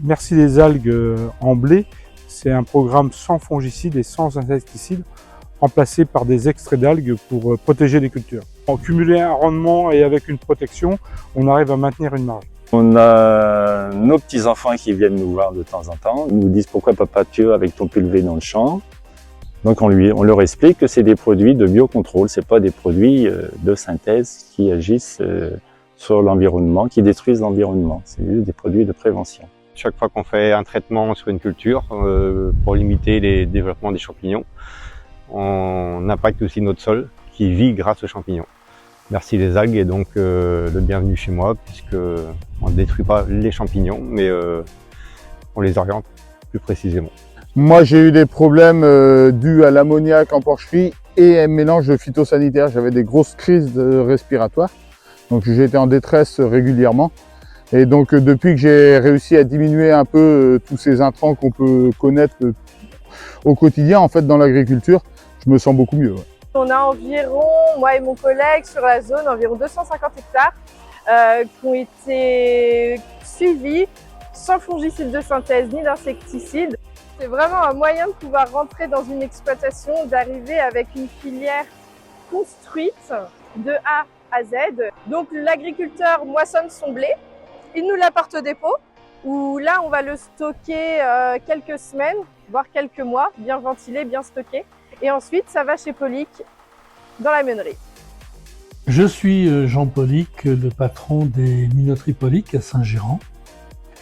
Merci les algues en blé, c'est un programme sans fongicides et sans insecticides, remplacé par des extraits d'algues pour protéger les cultures. En cumuler un rendement et avec une protection, on arrive à maintenir une marge. On a nos petits-enfants qui viennent nous voir de temps en temps, ils nous disent pourquoi papa tu es avec ton pulvé dans le champ. Donc on leur explique que c'est des produits de biocontrôle, c'est pas des produits de synthèse qui agissent sur l'environnement, qui détruisent l'environnement, c'est juste des produits de prévention. Chaque fois qu'on fait un traitement sur une culture pour limiter les développements des champignons, on impacte aussi notre sol qui vit grâce aux champignons. Merci les algues est donc le bienvenu chez moi puisque on ne détruit pas les champignons mais on les oriente plus précisément. Moi j'ai eu des problèmes dus à l'ammoniac en porcherie et un mélange de phytosanitaire. J'avais des grosses crises respiratoires, donc j'ai été en détresse régulièrement. Et donc depuis que j'ai réussi à diminuer un peu tous ces intrants qu'on peut connaître au quotidien en fait dans l'agriculture, je me sens beaucoup mieux. Ouais. On a environ, moi et mon collègue sur la zone, environ 250 hectares qui ont été suivis sans fongicides de synthèse ni d'insecticides. C'est vraiment un moyen de pouvoir rentrer dans une exploitation, d'arriver avec une filière construite de A à Z. Donc l'agriculteur moissonne son blé, il nous l'apporte au dépôt, où là on va le stocker quelques semaines, voire quelques mois, bien ventilé, bien stocké. Et ensuite, ça va chez Polic, dans la meunerie. Je suis Jean Polic, le patron des minoteries Polic à Saint-Girand.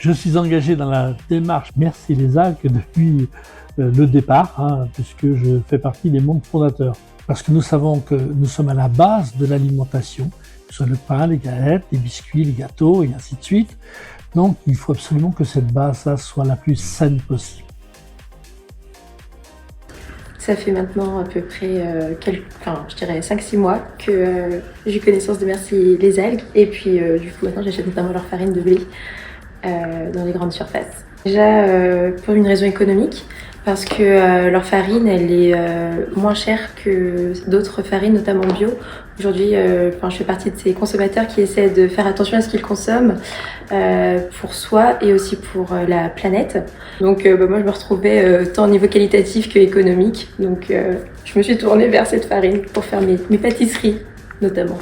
Je suis engagé dans la démarche Merci les algues depuis le départ, puisque je fais partie des membres fondateurs. Parce que nous savons que nous sommes à la base de l'alimentation, que ce soit le pain, les galettes, les biscuits, les gâteaux et ainsi de suite. Donc il faut absolument que cette base-là soit la plus saine possible. Ça fait maintenant à peu près je dirais 5-6 mois que j'ai connaissance de Merci les algues. Et puis du coup maintenant j'achète notamment leur farine de blé dans les grandes surfaces. Déjà pour une raison économique, parce que leur farine elle est moins chère que d'autres farines, notamment bio. Aujourd'hui, je fais partie de ces consommateurs qui essaient de faire attention à ce qu'ils consomment pour soi et aussi pour la planète. Donc moi je me retrouvais tant au niveau qualitatif que économique. Donc je me suis tournée vers cette farine pour faire mes pâtisseries notamment.